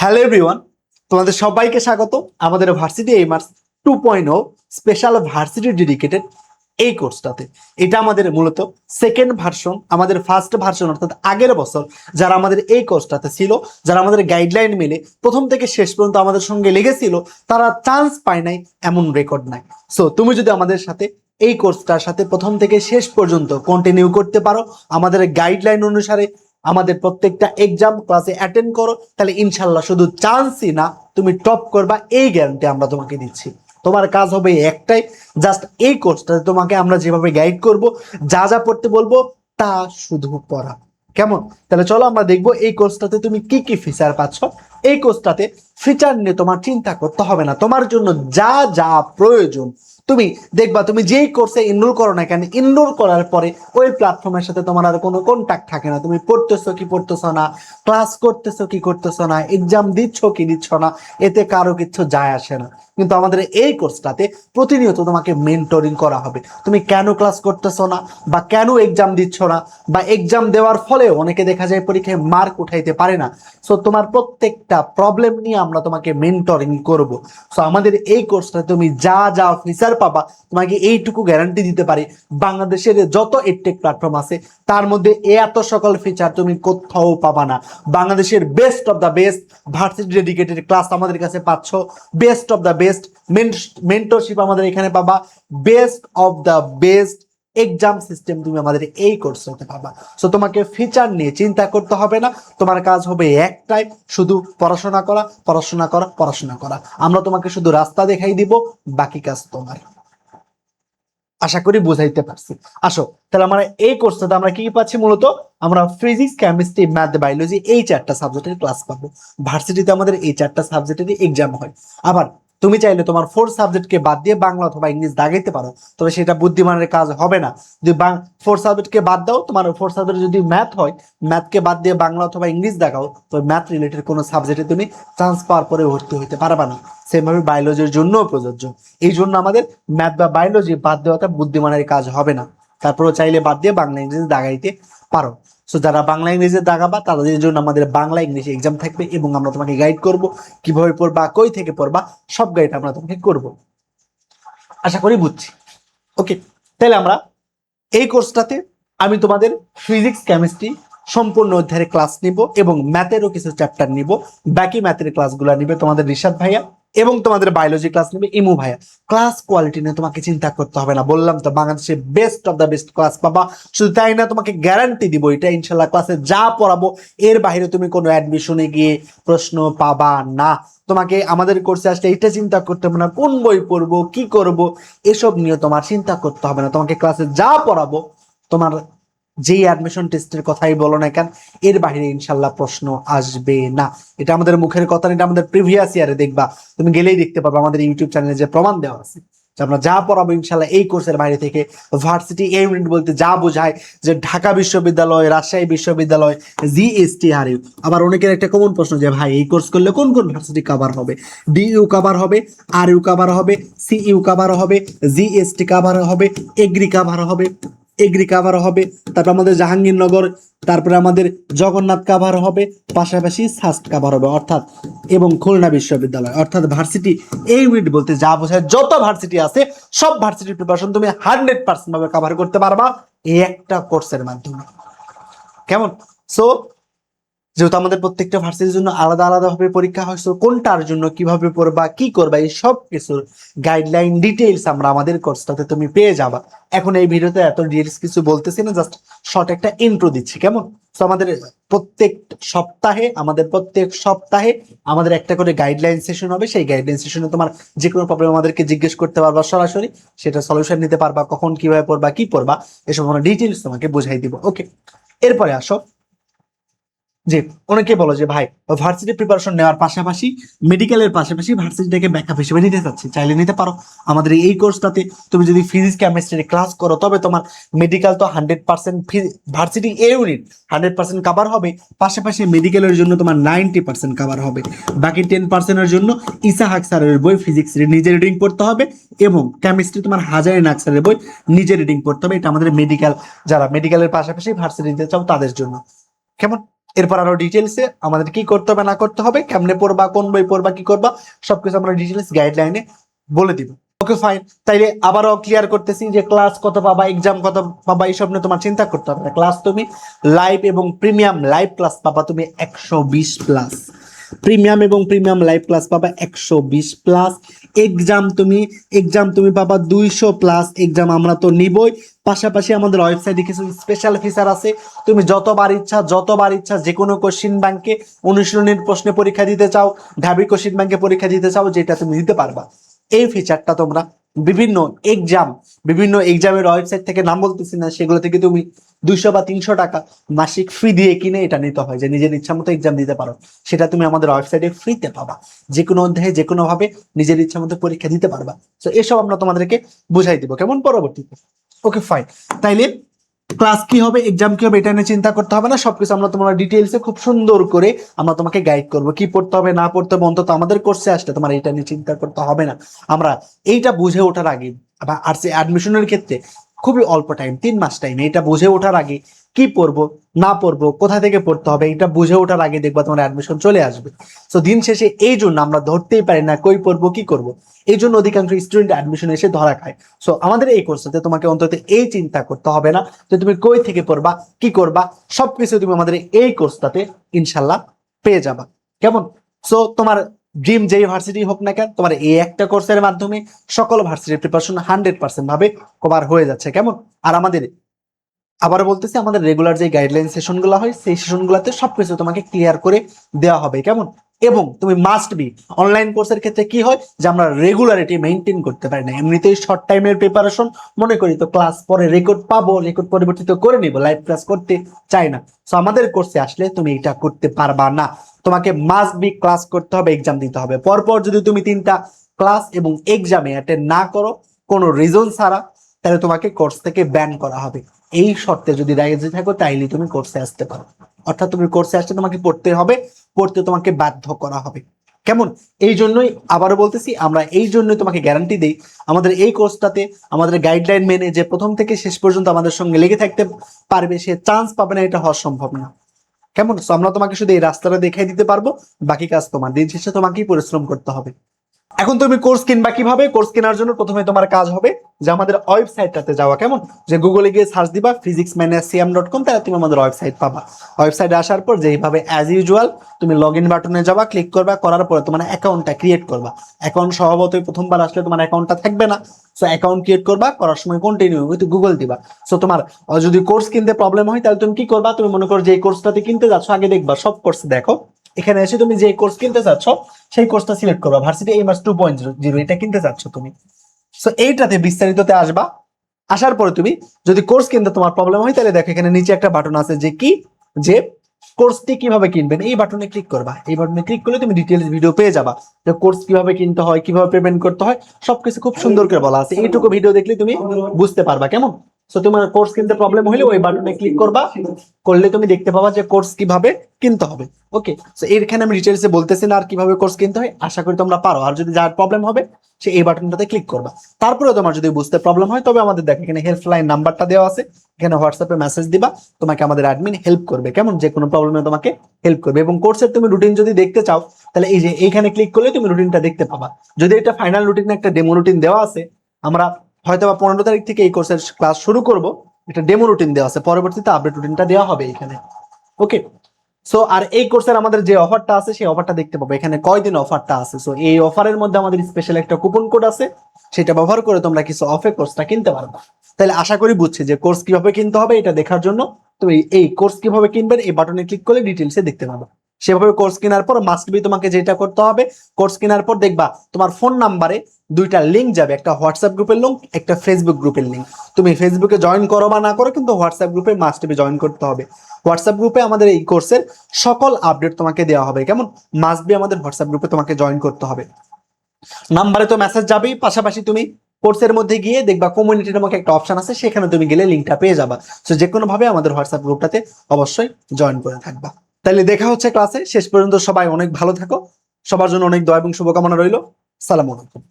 Hello everyone, তোমাদের সবাইকে স্বাগত আমাদের ভার্সিটি এইমার্স 2.0 স্পেশাল ভার্সিটি ডেডিকেটেড এই কোর্সটাতে। এটা আমাদের মূলত সেকেন্ড ভার্সন। আমাদের ফার্স্ট ভার্সন অর্থাৎ আগের বছর যারা আমাদের এই কোর্সটাতে ছিল, যারা আমাদের গাইডলাইন মেলে প্রথম থেকে শেষ পর্যন্ত আমাদের সঙ্গে লেগেছিল, তারা চান্স পায় নাই এমন রেকর্ড নাই। সো তুমি যদি আমাদের সাথে এই কোর্সটার সাথে প্রথম থেকে শেষ পর্যন্ত কন্টিনিউ করতে পারো, আমাদের গাইডলাইন অনুসারে আমাদের প্রত্যেকটা এক্সাম ক্লাসে অ্যাটেন্ড করো, তাহলে ইনশাল্লাহ শুধু চান্সই না, তুমি টপ করবা, এই গ্যারান্টি আমরা তোমাকে দিচ্ছি। তোমার কাজ হবে একটাই, জাস্ট এই কোর্সটাতে তোমাকে আমরা যেভাবে গাইড করব, যা যা পড়তে বলবো তা শুধু পড়া। কেমন? তাহলে চলো আমরা দেখবো এই কোর্সটাতে তুমি কি কি ফিচার পাচ্ছ। এই কোর্সটাতে ফিচার নিয়ে তোমার চিন্তা করতে হবে না। তোমার জন্য যা যা প্রয়োজন তুমি দেখবা, তুমি যেই কোর্সে এনরোল করো না কেন, এনরোল করার পরে ওই প্ল্যাটফর্মের সাথে তোমার আর কোনো কন্ট্যাক্ট থাকে না। তুমি পড়তেছো কি পড়তেছো না, ক্লাস করতেছো কি করতেছো না, এক্সাম দিচ্ছ কি দিচ্ছ না, এতে কারো কিছু যায় আসে না। কিন্তু আমাদের এই কোর্সটাতে প্রতিনিয়ত তোমাকে মেন্টরিং করা হবে। তুমি কেন ক্লাস করতেছো না, বা কেন এক্সাম দিচ্ছ না, বা এক্সাম দেওয়ার ফলে অনেকে দেখা যায় পরীক্ষায় মার্ক উঠাইতে পারে না। সো তোমার প্রত্যেকটা প্রবলেম নিয়ে আমরা তোমাকে মেন্টরিং করব। সো আমাদের এই কোর্সটাতে তুমি যা যা ফিচার পাবা, তোমাকে এইটুকু গ্যারান্টি দিতে পারি, বাংলাদেশের যত এডটেক প্ল্যাটফর্ম আছে তার মধ্যে এত সকল ফিচার তুমি কোথাও পাবা না। বাংলাদেশের best of the best varsity dedicated class আমাদের কাছে পাচ্ছ, best of the best mentorship আমাদের এখানে পাবা, best of the best exam system তুমি আমাদের এই কোর্সটাতে পাবা। সো তোমাকে ফিচার নিয়ে চিন্তা করতে হবে না। তোমার কাজ হবে একটাই, শুধু পড়াশোনা করা, পড়াশোনা করা, পড়াশোনা করা। আমরা তোমাকে শুধু রাস্তা দেখাই দিব, বাকি কাজ তোমার। আশা করি বুঝাইতে পারছি। আসো তাহলে আমরা এই কোর্সটাতে আমরা কি পাচ্ছি, মূলত আমরা ফিজিক্স, কেমিস্ট্রি, ম্যাথ, বায়োলজি এই চারটা সাবজেক্টের ক্লাস পাবো। ভার্সিটিতে আমাদের এই চারটা সাবজেক্টেরই এক্সাম হয়। আবার তুমি চাইলে তোমার 4 সাবজেক্টকে বাদ দিয়ে বাংলা অথবা ইংলিশ দাগাইতে পারো, তবে সেটা বুদ্ধিমানের কাজ হবে না। যদি 4 সাবজেক্টকে বাদ দাও, তোমার 4 সাবজেক্ট যদি ম্যাথ হয়, ম্যাথকে বাদ দিয়ে বাংলা অথবা ইংলিশ দেখাও, তো ম্যাথ রিলেটেড কোনো সাবজেক্টে তুমি চান্স পাওয়ার পরে ভর্তি হতে পারবা না। সেমভাবে বায়োলজির জন্যও প্রযোজ্য। এই জন্য আমাদের ম্যাথ বা বায়োলজি বাদ দেওয়াটা বুদ্ধিমানের কাজ হবে না। তারপরেও চাইলে বাদ দিয়ে বাংলা ইংরেজি দাগাইতে পারো। সো যারা বাংলা ইংরেজি দাগাবা তাদের জন্য আমাদের বাংলা ইংলিশ এক্সাম থাকবে, এবং আমরা তোমাকে গাইড করব কিভাবে পড়বা, কই থেকে পড়বা, সব গাইড আমরা তোমাকে করব। আশা করি বুঝছি। ওকে, তাহলে আমরা এই কোর্সটাতে আমি তোমাদের ফিজিক্স, কেমিস্ট্রি সম্পূর্ণ অধ্যায়ের ক্লাস নিব, এবং ম্যাথেরও কিছু চ্যাপ্টার নিব। বাকি ম্যাথের ক্লাসগুলো নিবে তোমাদের রিশাদ ভাইয়া, এবং তোমাদের বায়োলজি ক্লাস নিবে ইমু ভাইয়া। ক্লাস কোয়ালিটি নিয়ে তোমাকে চিন্তা করতে হবে না, বললাম তো বাংলাদেশে best of the best class পাবা। শুধু তাই না, তোমাকে গ্যারান্টি দিব এটা ইনশাল্লাহ ক্লাসে যা পড়াবো এর বাইরে তুমি কোনো অ্যাডমিশনে গিয়ে প্রশ্ন পাবা না। তোমাকে আমাদের কোর্সে আসলে এটা চিন্তা করতে হবে না কোন বই পড়বো, কি করব, এসব নিয়ে তোমার চিন্তা করতে হবে না। তোমাকে ক্লাসে যা পড়াবো, তোমার যেই অ্যাডমিশন টেস্টের কথাই বলো না কেন, এর বাইরে ইনশাল্লাহ প্রশ্ন আসবে না। এটা আমাদের মুখের কথা না, এটা আমাদের প্রিভিয়াস ইয়ারে দেখবা, তুমি গেলেই দেখতে পাবে আমাদের ইউটিউব চ্যানেলে যে প্রমাণ দেওয়া আছে যে আমরা যা পড়াবো ইনশাল্লাহ এই কোর্সের বাইরে থেকে। ভার্সিটি ইউনিট বলতে যা বোঝায়, যে ঢাকা বিশ্ববিদ্যালয়, রাজশাহী বিশ্ববিদ্যালয়, জিএসটি, আর ইউ। আবার অনেকের একটা কমন প্রশ্ন যে ভাই এই কোর্স করলে কোন কোন ভার্সিটি কভার হবে? ডিইউ কভার হবে, আর ইউ কভার হবে, সিইউ কভার হবে, জিএসটি কভার হবে, এগ্রি কভার হবে, এগ্রি কাভার হবে, তারপর আমাদের জাহাঙ্গীরনগর, তারপরে আমাদের জগন্নাথ কাভার হবে, পাশাপাশি সাস্ট কাভার হবে, অর্থাৎ এবং খুলনা বিশ্ববিদ্যালয়। অর্থাৎ ভার্সিটি এই ইউনিট বলতে যা বোঝায় যত ভার্সিটি আছে সব ভার্সিটির প্রিপারেশন তুমি 100% ভাবে কাভার করতে পারবা এই একটা কোর্সের মাধ্যমে। কেমন? সো যেহেতু আমাদের প্রত্যেকটা ভার্সিটির জন্য আলাদা আলাদা ভাবে পরীক্ষা হয়, কোনটার জন্য কিভাবে পড়বা, কি করবা, এই সব কিছুর গাইডলাইন ডিটেইলস আমরা আমাদের কোর্সটাতে তুমি পেয়ে যাবা। এখন এই ভিডিওতে এত ডিটেইলস কিছু বলতেছি না, জাস্ট শর্ট একটা ইন্ট্রো দিচ্ছি। কেমন? তো আমাদের প্রত্যেক সপ্তাহে আমাদের একটা করে গাইডলাইন সেশন হবে। সেই গাইডলাইন সেশনে তোমার যে কোনো প্রবলেম আমাদেরকে জিজ্ঞেস করতে পারবা সরাসরি, সেটা সলিউশন নিতে পারবা, কখন কিভাবে পড়বা, কি পড়বা, এসব আমরা ডিটেইলস তোমাকে বুঝাই দিব। ওকে, এরপরে আসো যে অনেকে বলো যে ভাই ভার্সিটি প্রিপারেশন নেওয়ার পাশাপাশি, মেডিকেলের পাশাপাশি ভার্সিটিটাকে ব্যাকআপ হিসেবে নিতে চাচ্ছি, চাইলে নিতে পারো। আমাদের এই কোর্সটাতে তুমি যদি ফিজিক্স, কেমিস্ট্রি ক্লাস করো, তবে তোমার মেডিকেল তো 100%, ভার্সিটি এ ইউনিট 100% কাভার হবে, পাশাপাশি মেডিকেলের জন্য তোমার 90% কাভার হবে। বাকি 10%-এর জন্য ইসাহাক স্যারের বই ফিজিক্স নিজে রিডিং পড়তে হবে, এবং কেমিস্ট্রি তোমার হাজারি নাগ স্যারের বই নিজে রিডিং পড়তে হবে। এটা আমাদের মেডিকেল, যারা মেডিকেলের পাশাপাশি ভার্সিটি নিতে চাও তাদের জন্য। কেমন? এরপর আরো ডিটেলসে আমাদের কি করতে হবে না করতে হবে, কেমনে পড়বা, কোন বই পড়বা, কি করবা, সবকিছু আমরা ডিটেলস গাইডলাইনে বলে দিব। ওকে ফাইন, তাইলে আবারও ক্লিয়ার করতেছি যে ক্লাস কত পাবা, এক্সাম কত পাবা, এইসব নিয়ে তোমার চিন্তা করতে হবে না। ক্লাস তুমি লাইভ এবং প্রিমিয়াম লাইভ ক্লাস পাবা তুমি 120+, প্রিমিয়াম এবং প্রিমিয়াম লাইভ ক্লাস পাবা 120+, এক্সাম তুমি পাবা 200+। এক্সাম আমরা তো নিবই, পাশাপাশি আমাদের ওয়েবসাইটে কিছু স্পেশাল ফিচার আছে। তুমি যতবার ইচ্ছা যে কোনো কোশ্চিন ব্যাংকে অনুশীলনের প্রশ্নে পরীক্ষা দিতে চাও, ঢাবি কোশ্চিন ব্যাংকে পরীক্ষা দিতে চাও, যেটা তুমি দিতে পারবা। এই ফিচারটা তোমরা বিভিন্ন এক্সামের ওয়েবসাইট থেকে, নাম বলতেছি না, সেগুলো থেকে তুমি 200 বা 300 টাকা মাসিক ফি দিয়ে কিনে এটা নিতে হয়, যে নিজের ইচ্ছা মতো এক্সাম দিতে পারো। সেটা তুমি আমাদের ওয়েবসাইটে ফ্রিতে পাবা, যে কোনো অধ্যায়ে যে কোনো ভাবে নিজের ইচ্ছা মতো পরীক্ষা দিতে পারবা। তো এসব আমরা তোমাদেরকে বুঝাই দিব কেমন পরবর্তীতে। ওকে ফাইন, তাইলে ক্লাস কি হবে, এক্সাম কি হবে, এটা নিয়ে চিন্তা করতে হবে না। সবকিছু আমরা তোমার ডিটেইলসে খুব সুন্দর করে আমরা তোমাকে গাইড করব, কি পড়তে হবে না পড়তে হবে। অন্তত আমাদের কোর্সে আসলে তোমার এটা নিয়ে চিন্তা করতে হবে না। আমরা এইটা বুঝে ওঠার আগে, বা আর্টসে অ্যাডমিশনের ক্ষেত্রে খুবই অল্প টাইম, 3 মাস টাইম, এটা বুঝে ওঠার আগে কি পড়বো না পড়বো, কোথা থেকে পড়তে হবে, এটা বুঝে ওঠার আগে দেখবা তোমার অ্যাডমিশন চলে আসবে। তো দিন শেষে এই জন্য আমরা ধরতেই পারি না কই পড়বো কি করব, এই জন্য অধিকাংশ স্টুডেন্ট অ্যাডমিশন এসে ধরা খায়। সো আমাদের এই কোর্সটাতে তোমাকে অন্তত এই চিন্তা করতে হবে না যে তুমি কই থেকে পড়বা কি করবা, সবকিছু তুমি আমাদের এই কোর্সটাতে ইনশাল্লাহ পেয়ে যাবা কেমন। সো তোমার ড্রিম যেই ভার্সিটি হোক না কেন, তোমার এই একটা কোর্সের মাধ্যমে সকল ভার্সিটির প্রিপারেশন 100% ভাবে কভার হয়ে যাচ্ছে কেমন। আর আমাদের, আবারও বলতেছি, আমাদের রেগুলার যে গাইডলাইন সেশনগুলো হয় সেই সেশনগুলোতে সবকিছু তোমাকে ক্লিয়ার করে দেওয়া হবে কেমন। এবং তুমি মাস্ট বি, অনলাইন কোর্সের ক্ষেত্রে কি হয় যে আমরা রেগুলারিটি মেনটেন করতে পারি না, এমনিতেই শর্ট টাইমের প্রিপারেশন মনে করি তো ক্লাস পরে রেকর্ড পাবো, রেকর্ড পরিবর্তিত করে নিব, লাইভ ক্লাস করতে চাই না। সো আমাদের কোর্সে আসলে তুমি এটা করতে পারবা না, তোমাকে মাস্ট বি ক্লাস করতে হবে, এক্সাম দিতে হবে। পরপর যদি তুমি 3টা ক্লাস এবং এক্সামে অ্যাটেন্ড না করো কোনো রিজন ছাড়া, তাহলে তোমাকে কোর্স থেকে ব্যান করা হবে। এই শর্তে যদি রাজি থাকো তাইলে তুমি কোর্সে আসতে পারো, অর্থাৎ তুমি কোর্সে আসতে তোমাকে পড়তে হবে, পড়তে তোমাকে বাধ্য করা হবে কেমন। এই জন্যই আবারও বলতেছি, আমরা এই জন্যই তোমাকে গ্যারান্টি দেই আমাদের এই কোর্সটাতে আমাদের গাইডলাইন মেনে যে প্রথম থেকে শেষ পর্যন্ত আমাদের সঙ্গে লেগে থাকতে পারবে সে চান্স পাবে না, এটা হওয়া সম্ভব না কেমন। তো আমরা তোমাকে শুধু এই রাস্তাটা দেখাই দিতে পারবো, বাকি কাজ তোমার, দিন শেষে তোমাকেই পরিশ্রম করতে হবে। এখন তুমি কোর্স কিনবা কিভাবে, কোর্স কেনার জন্য প্রথমে তোমার কাজ হবে যে আমাদের ওয়েবসাইটটাতে যাওয়া কেমন, যে গুগলে গিয়ে সার্চ দিবা physicsmaniaciam.com, তাহলে তুমি আমাদের ওয়েবসাইট পাবা। ওয়েবসাইটে আসার পর যেইভাবে অ্যাজ ইউজুয়াল তুমি লগ ইন বাটনে যাবা, ক্লিক করবা, করার পরে তোমার অ্যাকাউন্টটা ক্রিয়েট করবা। অ্যাকাউন্ট স্বভাবতই প্রথমবার আসলে তোমার অ্যাকাউন্টটা থাকবে না, সো অ্যাকাউন্ট ক্রিয়েট করবা, করার সময় কন্টিনিউ উইথ গুগল দিবা। সো তোমার যদি কোর্স কিনতে প্রবলেম হয় তাহলে তুমি কি করবা, তুমি মনে করো যে কোর্সটাতে কিনতে যাচ্ছ, আগে দেখবা সব কোর্স দেখো, এখানে এসে তুমি যে কোর্স কিনতে চাচ্ছ সেই কোর্সটা সিলেক্ট করবা, ভার্সিটি এইমার্স 2.0 এটা কিনতে চাচ্ছ তুমি। সো এইটাতে বিস্তারিততে আসবা, আসার পরে তুমি যদি কোর্স কিনতে তোমার প্রবলেম হয় তাহলে দেখো এখানে নিচে একটা বাটন আছে যে কি, যে কোর্সটি কিভাবে কিনবেন, এই বাটনে ক্লিক করবা। এই বাটনে ক্লিক করলে তুমি ডিটেইলস ভিডিও পেয়ে যাবা, যে কোর্স কিভাবে কিনতে হয়, কিভাবে পেমেন্ট করতে হয়, সবকিছু খুব সুন্দর করে বলা আছে। এইটুকু ভিডিও দেখলে তুমি বুঝতে পারবা কেমন। সো তোমার কোর্স কিনতে প্রবলেম হলে ওই বাটনে ক্লিক করবা, করলে তুমি দেখতে পাবা যে কোর্স কিভাবে কিনতে হবে। ওকে, সো এখানে আমি ডিটেইলসে বলতেছি না আর কিভাবে কোর্স কিনতে হয়, আশা করি তোমরা পারো। আর যদি যার প্রবলেম হবে সে এই বাটনটাতে ক্লিক করবা। তারপরে তোমার যদি বুঝতে প্রবলেম হয় তবে আমাদের দেখো এখানে হেল্পলাইন নাম্বারটা দেওয়া আছে, এখানে হোয়াটসঅ্যাপে মেসেজ দিবা, তোমাকে আমাদের অ্যাডমিন হেল্প করবে কেমন, যে কোনো প্রবলেমে তোমাকে হেল্প করবে। এবং কোর্সের তুমি রুটিন যদি দেখতে চাও তাহলে এই যে এইখানে ক্লিক করলে তুমি রুটিনটা দেখতে পাবা। যদি এটা ফাইনাল রুটিন, একটা ডেমো রুটিন দেওয়া আছে, আমরা হয়তো বা 15 তারিখ থেকে এই কোর্সের ক্লাস শুরু করব, এটা ডেমো রুটিন দেওয়া আছে, পরবর্তীতে আপডেট রুটিনটা দেওয়া হবে এখানে। ওকে, সো আর এই কোর্সের আমাদের যে অফারটা আছে সেই অফারটা দেখতে পাবো এখানে কয়দিন অফারটা আছে। সো এই অফারের মধ্যে আমাদের স্পেশাল একটা কুপন কোড আছে, সেটা ব্যবহার করে তোমরা কিছু অফে কোর্সটা কিনতে পারবে। তাহলে আশা করি বুঝছি যে কোর্স কিভাবে কিনতে হবে, এটা দেখার জন্য তুমি এই কোর্স কিভাবে কিনবেন এই বাটনে ক্লিক করলে ডিটেলসে দেখতে পাবে। সেভাবে কোর্স কেনার পর মাস্ট বি তোমাকে যেটা করতে হবে, কোর্স কেনার পর দেখবা তোমার ফোন নাম্বারে 2টা লিঙ্ক যাবে, একটা হোয়াটসঅ্যাপ গ্রুপের লিঙ্ক, একটা ফেসবুক গ্রুপের লিঙ্ক। তুমি ফেসবুকে জয়েন করো বা না করো, কিন্তু হোয়াটসঅ্যাপ গ্রুপে মাস্ট বি জয়েন করতে হবে। হোয়াটসঅ্যাপ গ্রুপে আমাদের এই কোর্সের সকল আপডেট তোমাকে দেওয়া হবে কেমন, মাস্ট বি আমাদের হোয়াটসঅ্যাপ গ্রুপে তোমাকে জয়েন করতে হবে। নাম্বারে তো মেসেজ যাবেই, পাশাপাশি তুমি কোর্সের মধ্যে গিয়ে দেখবা কমিউনিটি নামক একটা অপশন আছে, সেখানে তুমি গেলে লিঙ্কটা পেয়ে যাবা। সো যে কোনো ভাবে আমাদের হোয়াটসঅ্যাপ গ্রুপটাতে অবশ্যই জয়েন করে থাকবা। তাহলে দেখা হচ্ছে ক্লাসে, শেষ পর্যন্ত সবাই অনেক ভালো থাকো, সবার জন্য অনেক দোয়া এবং শুভকামনা রইল। সালাম আলাইকুম।